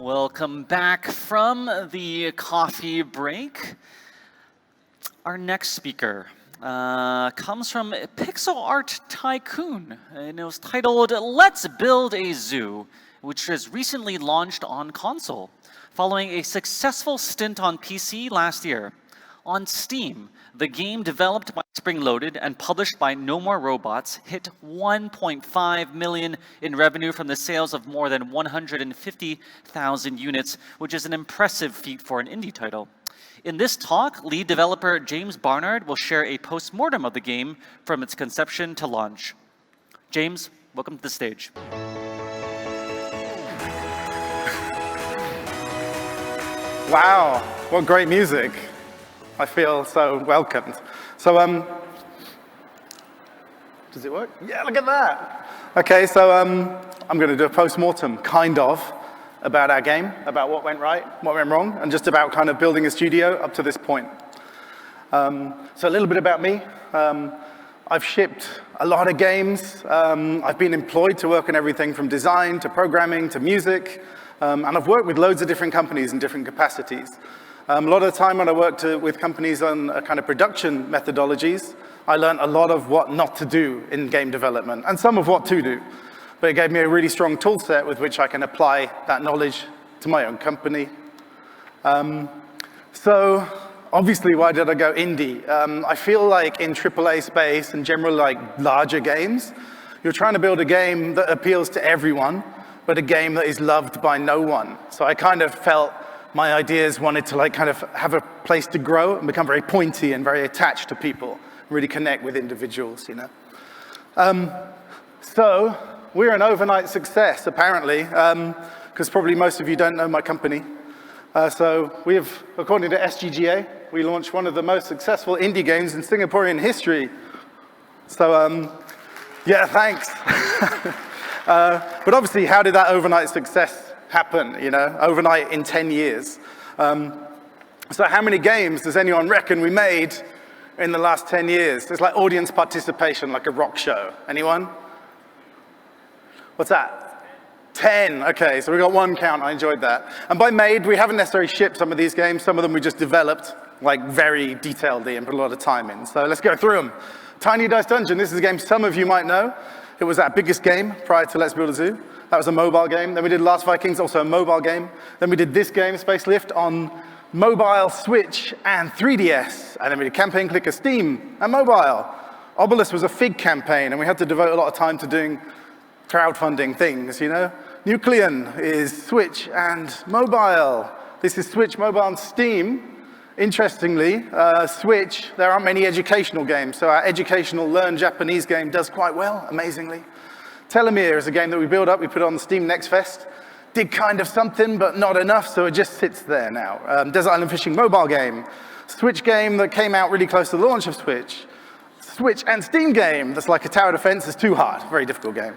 Welcome back from the coffee break. Our next speaker comes from Pixel Art Tycoon, and it was titled Let's Build a Zoo, which was recently launched on console, following a successful stint on PC last year. On Steam, the game developed by Springloaded and published by No More Robots hit 1.5 million in revenue from the sales of more than 150,000 units, which is an impressive feat for an indie title. In this talk, lead developer James Barnard will share a post-mortem of the game from its conception to launch. James, welcome to the stage. Wow, what great music. I feel so welcomed. So, does it work? Yeah, look at that. Okay, so I'm going to do a post-mortem, kind of, about our game, about what went right, what went wrong, and just about kind of building a studio up to this point. So a little bit about me. I've shipped a lot of games. I've been employed to work on everything from design to programming to music. And I've worked with loads of different companies in different capacities. A lot of the time when I worked with companies on kind of production methodologies, I learned a lot of what not to do in game development, and some of what to do. But it gave me a really strong tool set with which I can apply that knowledge to my own company. So obviously, why did I go indie? I feel like in AAA space and generally like larger games, you're trying to build a game that appeals to everyone, but a game that is loved by no one. So I kind of felt my ideas wanted to like kind of have a place to grow and become very pointy and very attached to people, really connect with individuals, you know. So we're an overnight success, apparently, because probably most of you don't know my company. So we have, according to SGGA, we launched one of the most successful indie games in Singaporean history. So yeah, thanks. But obviously, how did that overnight success happen, you know, overnight in 10 years? So how many games does anyone reckon we made in the last 10 years? It's like audience participation, like a rock show. Anyone? What's that? 10. Okay, so we got one count. I enjoyed that. And by made, we haven't necessarily shipped some of these games. Some of them we just developed, like very detailedly and put a lot of time in. So let's go through them. Tiny Dice Dungeon. This is a game some of you might know. It was our biggest game prior to Let's Build a Zoo. That was a mobile game. Then we did Last Vikings, also a mobile game. Then we did this game, Space Lift, on mobile, Switch, and 3DS. And then we did Campaign Clicker, Steam, and mobile. Obelisk was a Fig campaign, and we had to devote a lot of time to doing crowdfunding things, you know? Nucleon is Switch and mobile. This is Switch, mobile, and Steam. Interestingly, Switch, there aren't many educational games, so our educational Learn Japanese game does quite well, amazingly. Telomere is a game that we built up, we put it on the Steam Next Fest. Did kind of something, but not enough, so it just sits there now. Desert Island Fishing mobile game. Switch game that came out really close to the launch of Switch. Switch and Steam game that's like a tower defense. It's too hard, very difficult game.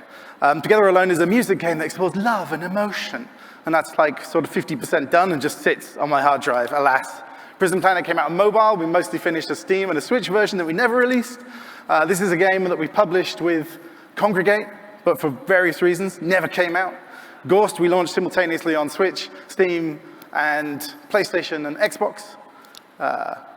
Together Alone is a music game that explores love and emotion. And that's like sort of 50% done and just sits on my hard drive, alas. Prison Planet came out on mobile. We mostly finished a Steam and a Switch version that we never released. This is a game that we published with Congregate, but for various reasons, never came out. Ghost, we launched simultaneously on Switch, Steam, and PlayStation and Xbox.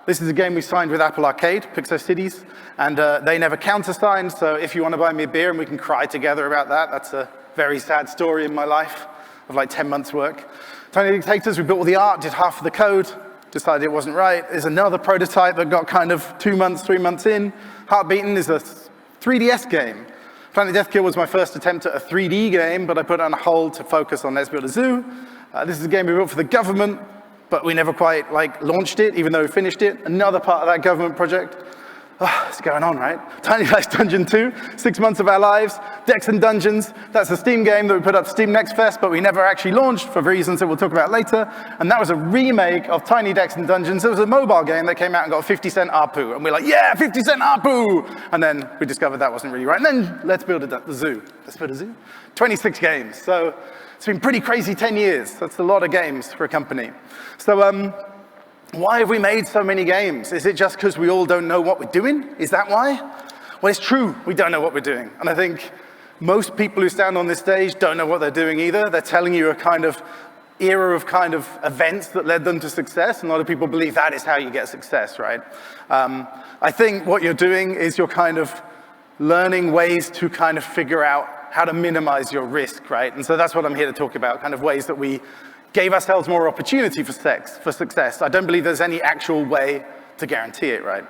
This is a game we signed with Apple Arcade, Pixar Cities, and they never countersigned, so if you want to buy me a beer and we can cry together about that, that's a very sad story in my life of like 10 months' work. Tiny Dictators, we built all the art, did half of the code, decided it wasn't right. There's another prototype that got kind of 2 months, 3 months in. Heartbeaten is a 3DS game. Planet Deathkill was my first attempt at a 3D game, but I put it on hold to focus on Let's Build a Zoo. This is a game we built for the government, but we never quite launched it, even though we finished it. Another part of that government project. Oh, it's going on, right? Tiny Dice Dungeon 2, 6 months of our lives. Decks and Dungeons, that's a Steam game that we put up Steam Next Fest, but we never actually launched for reasons that we'll talk about later. And that was a remake of Tiny Decks and Dungeons. It was a mobile game that came out and got a 50-cent ARPU. And we're like, yeah, 50-cent ARPU! And then we discovered that wasn't really right. And then let's build a zoo. Let's build a zoo. 26 games. So it's been pretty crazy 10 years. That's a lot of games for a company. So why have we made so many games? Is it just because we all don't know what we're doing? Is that why? Well, it's true, we don't know what we're doing. And I think most people who stand on this stage don't know what they're doing either. They're telling you a kind of era of kind of events that led them to success, and a lot of people believe that is how you get success, right? I think what you're doing is you're kind of learning ways to kind of figure out how to minimize your risk, right? And so that's what I'm here to talk about, kind of ways that we gave ourselves more opportunity for success. I don't believe there's any actual way to guarantee it, right?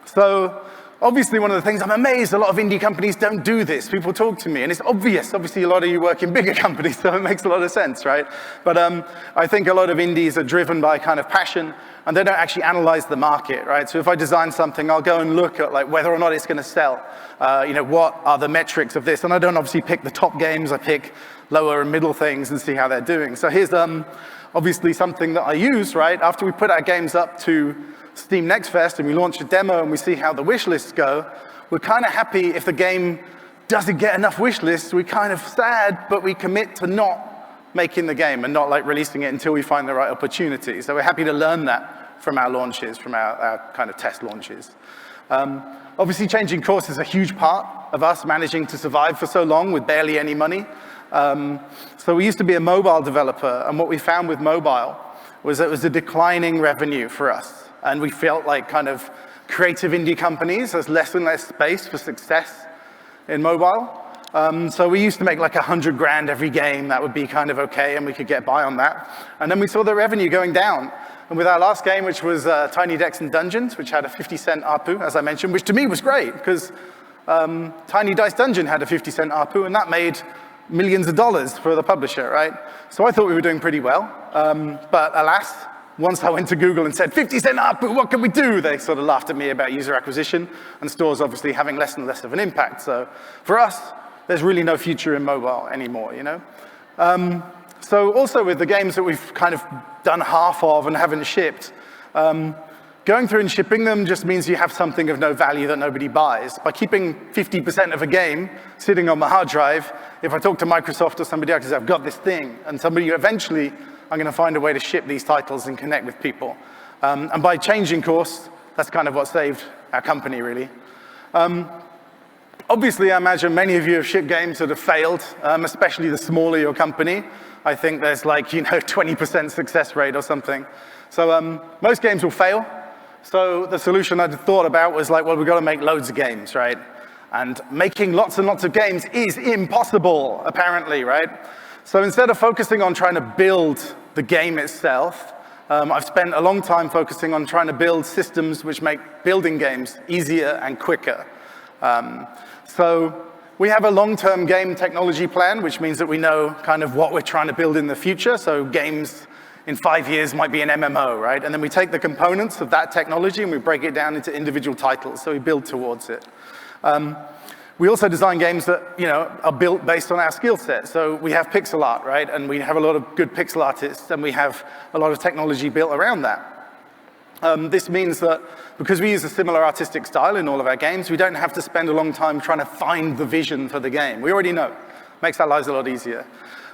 So obviously one of the things, I'm amazed a lot of indie companies don't do this. People talk to me, and it's obvious. Obviously, a lot of you work in bigger companies, so it makes a lot of sense, right? But I think a lot of indies are driven by kind of passion, and they don't actually analyze the market, right? So if I design something, I'll go and look at like whether or not it's going to sell. What are the metrics of this? And I don't obviously pick the top games. I pick lower and middle things and see how they're doing. So here's obviously something that I use, right? After we put our games up to Steam Next Fest and we launch a demo and we see how the wish lists go, we're kind of happy if the game doesn't get enough wish lists. We're kind of sad, but we commit to not making the game and not like releasing it until we find the right opportunity. So we're happy to learn that from our launches, from our kind of test launches. Obviously, changing course is a huge part of us managing to survive for so long with barely any money. So we used to be a mobile developer, and what we found with mobile was that it was a declining revenue for us. And we felt like kind of creative indie companies, there's less and less space for success in mobile. So we used to make like 100 grand every game. That would be kind of okay, and we could get by on that. And then we saw the revenue going down. And with our last game, which was Tiny Decks and Dungeons, which had a 50-cent ARPU, as I mentioned, which to me was great, because Tiny Dice Dungeon had a 50-cent ARPU, and that made millions of dollars for the publisher, right? So I thought we were doing pretty well. But alas, once I went to Google and said, 50-cent ARPU, what can we do? They sort of laughed at me about user acquisition, and stores obviously having less and less of an impact. So for us, there's really no future in mobile anymore, you know? So also with the games that we've kind of done half of and haven't shipped, going through and shipping them just means you have something of no value that nobody buys. By keeping 50% of a game sitting on my hard drive, if I talk to Microsoft or somebody else, I've got this thing, and somebody eventually, I'm going to find a way to ship these titles and connect with people. And by changing course, that's kind of what saved our company, really. Obviously, I imagine many of you have shipped games that have failed, especially the smaller your company. I think there's like, 20% success rate or something. So most games will fail. So the solution I thought about was like, well, we've got to make loads of games, right? And making lots and lots of games is impossible, apparently, right? So instead of focusing on trying to build the game itself, I've spent a long time focusing on trying to build systems which make building games easier and quicker. So we have a long-term game technology plan, which means that we know kind of what we're trying to build in the future. So games in 5 years might be an MMO, right? And then we take the components of that technology and we break it down into individual titles, so we build towards it. We also design games that, are built based on our skill set. So we have pixel art, right? And we have a lot of good pixel artists, and we have a lot of technology built around that. This means that because we use a similar artistic style in all of our games, we don't have to spend a long time trying to find the vision for the game. We already know. Makes our lives a lot easier.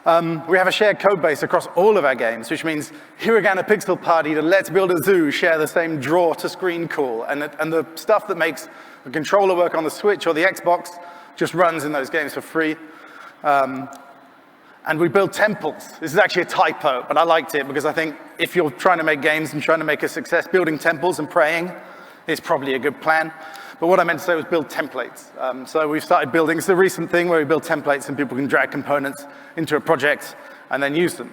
We have a shared code base across all of our games, which means Hiragana Pixel Party, the Let's Build a Zoo share the same draw-to-screen call, and the stuff that makes the controller work on the Switch or the Xbox just runs in those games for free. And we build temples. This is actually a typo, but I liked it because I think if you're trying to make games and trying to make a success, building temples and praying is probably a good plan. But what I meant to say was build templates. So we've started building, it's a recent thing where we build templates and people can drag components into a project and then use them.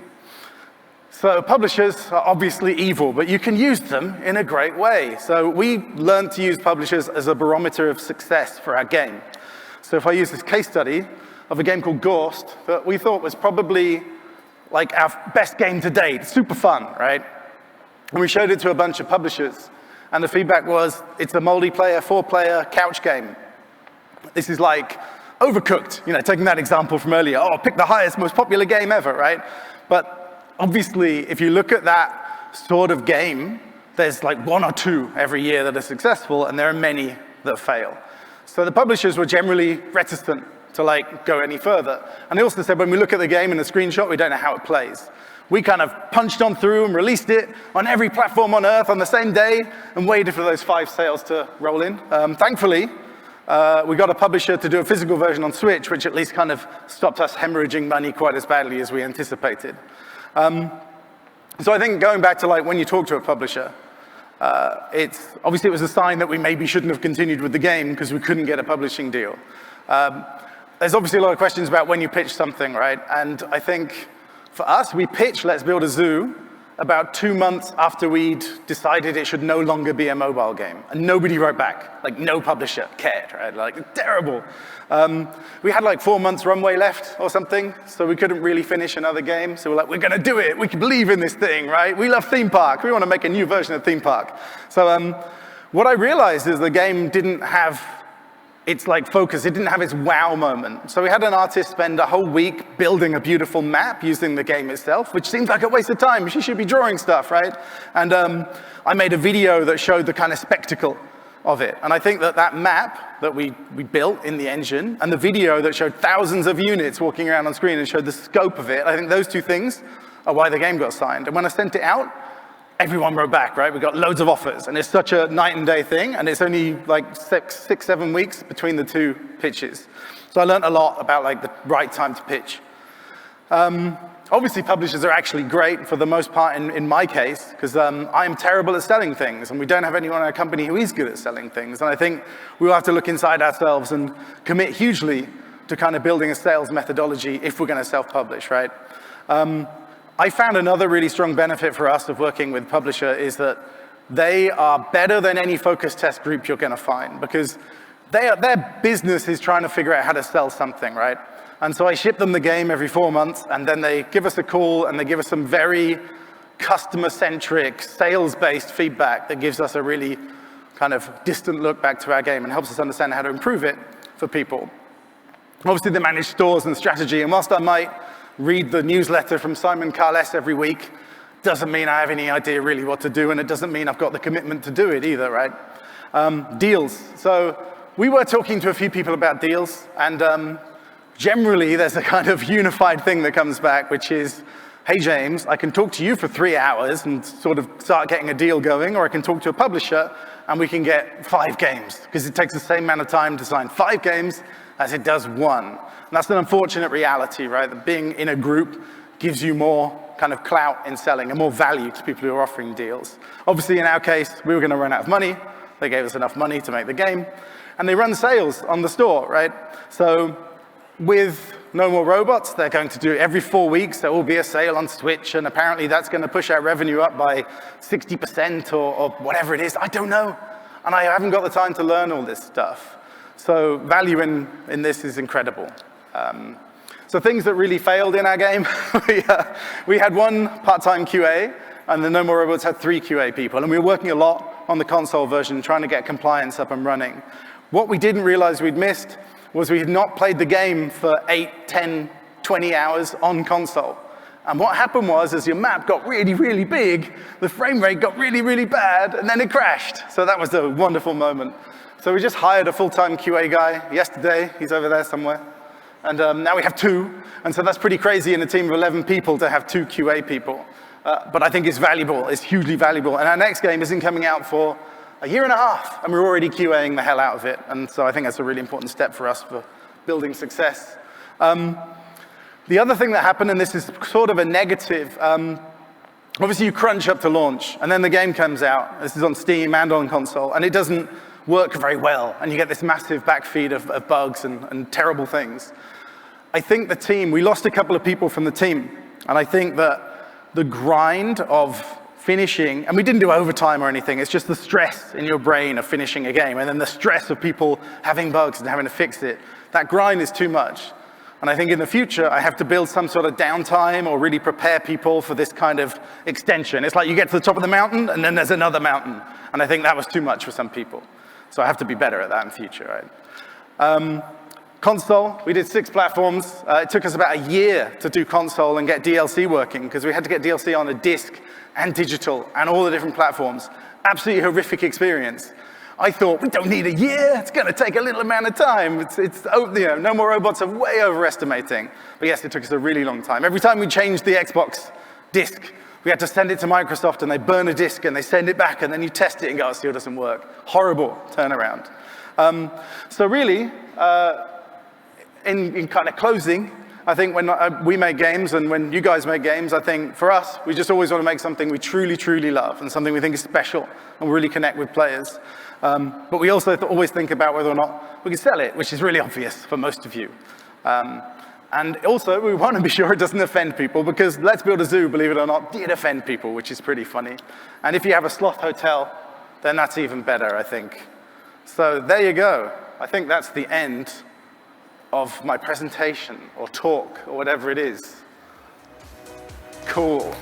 So publishers are obviously evil, but you can use them in a great way. So we learned to use publishers as a barometer of success for our game. So if I use this case study of a game called Ghost that we thought was probably like our best game to date, super fun, right? And we showed it to a bunch of publishers. And the feedback was, it's a multiplayer, 4-player couch game. This is like Overcooked, taking that example from earlier. Oh, pick the highest, most popular game ever, right? But obviously, if you look at that sort of game, there's like 1 or 2 every year that are successful, and there are many that fail. So the publishers were generally reticent to go any further. And they also said, when we look at the game in the screenshot, we don't know how it plays. We kind of punched on through and released it on every platform on Earth on the same day and waited for those 5 sales to roll in. Thankfully, We got a publisher to do a physical version on Switch, which at least kind of stopped us hemorrhaging money quite as badly as we anticipated. So I think going back to like when you talk to a publisher, obviously it was a sign that we maybe shouldn't have continued with the game because we couldn't get a publishing deal. There's obviously a lot of questions about when you pitch something, right? And I think for us, we pitched Let's Build a Zoo about 2 months after we'd decided it should no longer be a mobile game. And nobody wrote back. Like, no publisher cared, right? Like, terrible. We had like 4 months runway left or something, so we couldn't really finish another game. So we're like, we're gonna do it. We can believe in this thing, right? We love Theme Park. We want to make a new version of Theme Park. So what I realized is the game didn't have its like focus. It didn't have its wow moment. So we had an artist spend a whole week building a beautiful map using the game itself, which seems like a waste of time. She should be drawing stuff, right? And I made a video that showed the kind of spectacle of it. And I think that that map that we built in the engine and the video that showed thousands of units walking around on screen and showed the scope of it, I think those two things are why the game got signed. And when I sent it out, everyone wrote back, right? We got loads of offers, and it's such a night and day thing, and it's only like 7 weeks between the two pitches. So I learned a lot about like the right time to pitch. Obviously, publishers are actually great for the most part in my case, because I'm terrible at selling things, and we don't have anyone in our company who is good at selling things. And I think we'll have to look inside ourselves and commit hugely to kind of building a sales methodology if we're going to self-publish, right? I found another really strong benefit for us of working with publisher is that they are better than any focus test group you're going to find, because their business is trying to figure out how to sell something, right? And so I ship them the game every 4 months, and then they give us a call, and they give us some very customer-centric, sales-based feedback that gives us a really kind of distant look back to our game and helps us understand how to improve it for people. Obviously, they manage stores and strategy, and whilst I might read the newsletter from Simon Carles every week, doesn't mean I have any idea really what to do, and it doesn't mean I've got the commitment to do it either, right? Deals. So we were talking to a few people about deals, and generally there's a kind of unified thing that comes back, which is, hey James, I can talk to you for 3 hours and sort of start getting a deal going, or I can talk to a publisher and we can get 5 games, because it takes the same amount of time to sign 5 games as it does 1. And that's an unfortunate reality, right? That being in a group gives you more kind of clout in selling and more value to people who are offering deals. Obviously, in our case, we were going to run out of money. They gave us enough money to make the game. And they run sales on the store, right? So with No More Robots, they're going to do every 4 weeks, there will be a sale on Switch, and apparently that's going to push our revenue up by 60% or whatever it is. I don't know. And I haven't got the time to learn all this stuff. So value in this is incredible. So things that really failed in our game, we had 1 part-time QA, and the No More Robots had 3 QA people, and we were working a lot on the console version, trying to get compliance up and running. What we didn't realize we'd missed was we had not played the game for 8, 10, 20 hours on console. And what happened was, as your map got really, really big, the frame rate got really, really bad, and then it crashed. So that was a wonderful moment. So we just hired a full-time QA guy yesterday. He's over there somewhere. And now we have 2. And so that's pretty crazy in a team of 11 people to have 2 QA people. But I think it's valuable. It's hugely valuable. And our next game isn't coming out for a year and a half, and we're already QAing the hell out of it. And so I think that's a really important step for us for building success. The other thing that happened, and this is sort of a negative, obviously you crunch up to launch, and then the game comes out. This is on Steam and on console, and it doesn't work very well, and you get this massive backfeed of bugs and terrible things. I think the team, we lost a couple of people from the team, and I think that the grind of finishing, and we didn't do overtime or anything, it's just the stress in your brain of finishing a game, and then the stress of people having bugs and having to fix it. That grind is too much. And I think in the future, I have to build some sort of downtime or really prepare people for this kind of extension. It's like you get to the top of the mountain, and then there's another mountain. And I think that was too much for some people. So I have to be better at that in the future, right? Console, we did 6 platforms. It took us about a year to do console and get DLC working, because we had to get DLC on a disc and digital and all the different platforms. Absolutely horrific experience. I thought, we don't need a year, it's going to take a little amount of time. No More Robots are way overestimating. But yes, it took us a really long time. Every time we changed the Xbox disc, we had to send it to Microsoft, and they burn a disc, and they send it back, and then you test it and go, oh, still doesn't work. Horrible turnaround. So really, in kind of closing, I think when we make games and when you guys make games, I think for us, we just always want to make something we truly, truly love and something we think is special and really connect with players. But we also always think about whether or not we can sell it, which is really obvious for most of you. And also, we want to be sure it doesn't offend people, because Let's Build a Zoo, believe it or not, did offend people, which is pretty funny. And if you have a sloth hotel, then that's even better, I think. So there you go. I think that's the end of my presentation, or talk, or whatever it is. Cool.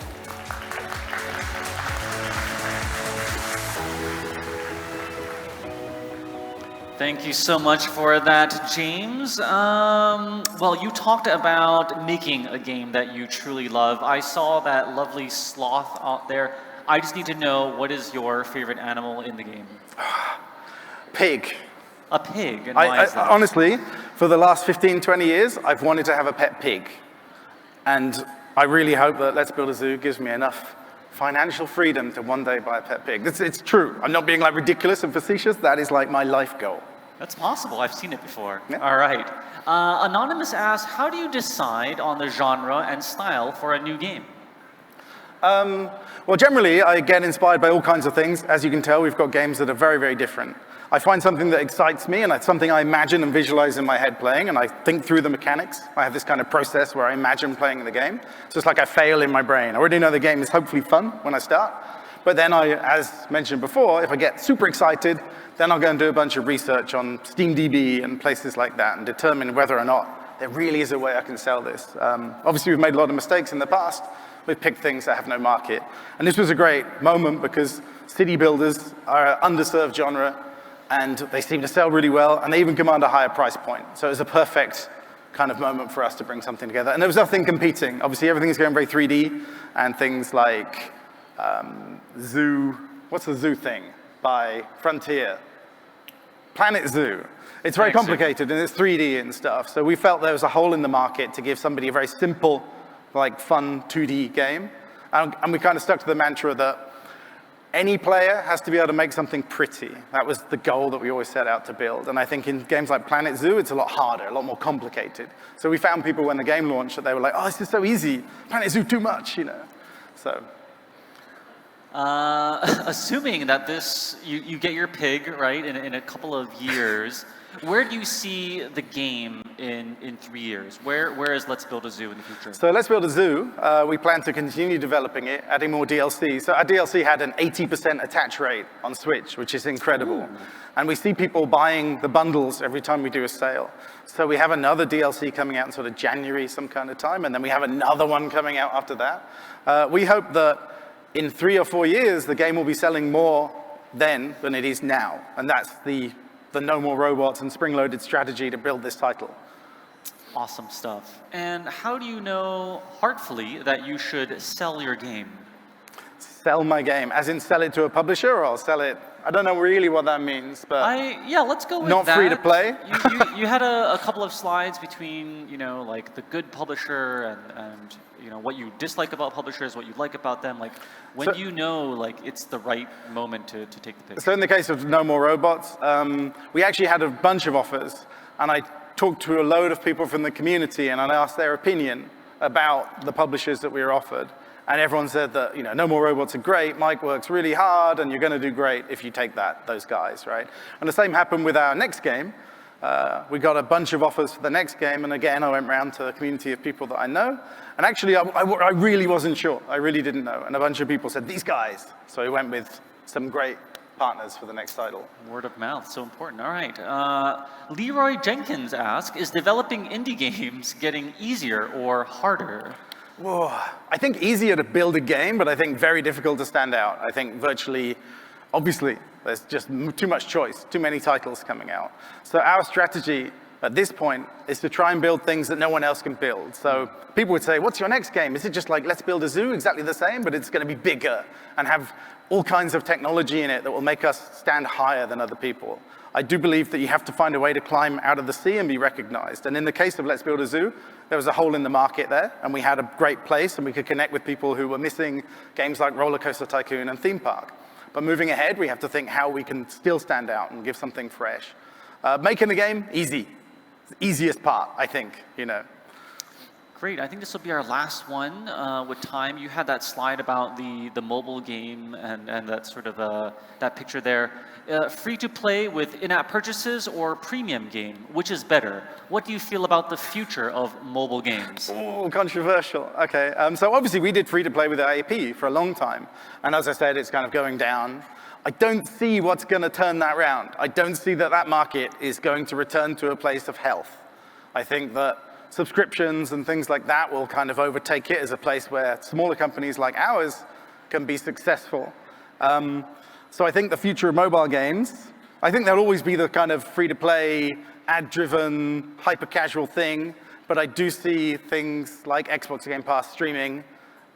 Thank you so much for that, James. Well, you talked about making a game that you truly love. I saw that lovely sloth out there. I just need to know, what is your favorite animal in the game? Pig. A pig, and why is that? Honestly, for the last 15, 20 years, I've wanted to have a pet pig. And I really hope that Let's Build a Zoo gives me enough financial freedom to one day buy a pet pig. It's true. I'm not being like ridiculous and facetious. That is like my life goal. That's possible. I've seen it before. Yeah. All right. Anonymous asks, how do you decide on the genre and style for a new game? Well, generally, I get inspired by all kinds of things. As you can tell, we've got games that are very, very different. I find something that excites me, and it's something I imagine and visualize in my head playing, and I think through the mechanics. I have this kind of process where I imagine playing the game. It's just like I fail in my brain. I already know the game is hopefully fun when I start. But then as mentioned before, if I get super excited, then I'll go and do a bunch of research on SteamDB and places like that and determine whether or not there really is a way I can sell this. Obviously, we've made a lot of mistakes in the past. We've picked things that have no market. And this was a great moment because city builders are an underserved genre, and they seem to sell really well, and they even command a higher price point. So it was a perfect kind of moment for us to bring something together. And there was nothing competing. Obviously, everything is going very 3D, and things like Zoo, what's the Zoo thing by Frontier? Planet Zoo. It's very complicated, and it's 3D and stuff. So we felt there was a hole in the market to give somebody a very simple, like fun 2D game. And we kind of stuck to the mantra that any player has to be able to make something pretty. That was the goal that we always set out to build. And I think in games like Planet Zoo, it's a lot harder, a lot more complicated. So we found people when the game launched that they were like, oh, this is so easy. Planet Zoo too much, you know. So. Assuming that you get your pig, right, in a couple of years, where do you see the game in 3 years? Where is Let's Build a Zoo in the future? So Let's Build a Zoo, we plan to continue developing it, adding more DLC. So our DLC had an 80% attach rate on Switch, which is incredible. Ooh. And we see people buying the bundles every time we do a sale. So we have another DLC coming out in sort of January, some kind of time, and then we have another one coming out after that. We hope that in 3 or 4 years, the game will be selling more then than it is now. And that's the No More Robots and Springloaded strategy to build this title. Awesome stuff. And how do you know, heartfully, that you should sell your game? Sell my game, as in sell it to a publisher, or I'll sell it? I don't know really what that means, but yeah, let's go with not that. Free to play. You had a couple of slides between, you know, like the good publisher and you know, what you dislike about publishers, what you like about them. Like, when do you know, like, it's the right moment to take the pitch? So in the case of No More Robots, we actually had a bunch of offers, and I talked to a load of people from the community, and I asked their opinion about the publishers that we were offered. And everyone said that, you know, No More Robots are great, Mike works really hard, and you're going to do great if you take those guys, right? And the same happened with our next game. We got a bunch of offers for the next game, and again, I went around to a community of people that I know. And actually, I really wasn't sure. I really didn't know. And a bunch of people said, these guys. So we went with some great partners for the next title. Word of mouth, so important. All right. Leroy Jenkins asks, is developing indie games getting easier or harder? Whoa. I think easier to build a game, but I think very difficult to stand out. I think virtually, obviously, there's just too much choice, too many titles coming out. So our strategy at this point is to try and build things that no one else can build. So people would say, what's your next game? Is it just like Let's Build a Zoo, exactly the same, but it's going to be bigger and have all kinds of technology in it that will make us stand higher than other people? I do believe that you have to find a way to climb out of the sea and be recognized. And in the case of Let's Build a Zoo, there was a hole in the market there, and we had a great place, and we could connect with people who were missing games like Roller Coaster Tycoon and Theme Park. But moving ahead, we have to think how we can still stand out and give something fresh. Making a game, easy. It's the easiest part, I think, Great. I think this will be our last one with time. You had that slide about the mobile game and that sort of that picture there. Free to play with in-app purchases or premium game, which is better? What do you feel about the future of mobile games? Oh, controversial. Okay. So obviously we did free to play with AAP for a long time. And as I said, it's kind of going down. I don't see what's going to turn that round. I don't see that market is going to return to a place of health. I think that subscriptions and things like that will kind of overtake it as a place where smaller companies like ours can be successful. So I think the future of mobile games, I think there'll always be the kind of free-to-play, ad-driven, hyper-casual thing, but I do see things like Xbox Game Pass streaming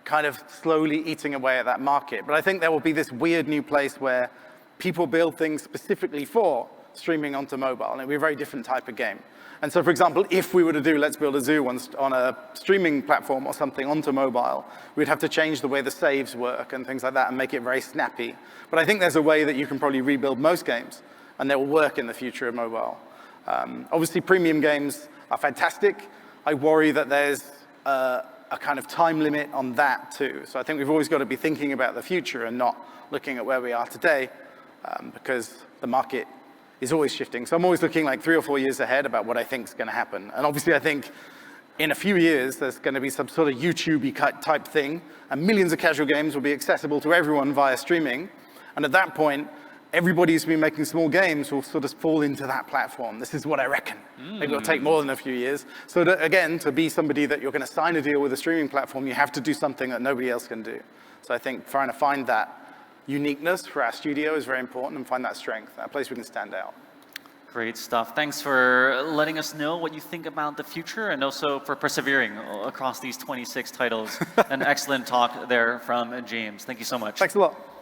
kind of slowly eating away at that market. But I think there will be this weird new place where people build things specifically for streaming onto mobile, and it'll be a very different type of game. And so, for example, if we were to do Let's Build a Zoo on a streaming platform or something onto mobile, we'd have to change the way the saves work and things like that and make it very snappy. But I think there's a way that you can probably rebuild most games, and they will work in the future of mobile. Obviously, premium games are fantastic. I worry that there's a kind of time limit on that, too. So I think we've always got to be thinking about the future and not looking at where we are today, because the market is always shifting. So I'm always looking like 3 or 4 years ahead about what I think is going to happen. And obviously, I think in a few years, there's going to be some sort of YouTube-y type thing, and millions of casual games will be accessible to everyone via streaming. And at that point, everybody who's been making small games will sort of fall into that platform. This is what I reckon. Maybe it'll take more than a few years. So that, again, to be somebody that you're going to sign a deal with a streaming platform, you have to do something that nobody else can do. So I think trying to find that uniqueness for our studio is very important, and find that strength, that place we can stand out. Great stuff. Thanks for letting us know what you think about the future, and also for persevering across these 26 titles. An excellent talk there from James. Thank you so much. Thanks a lot.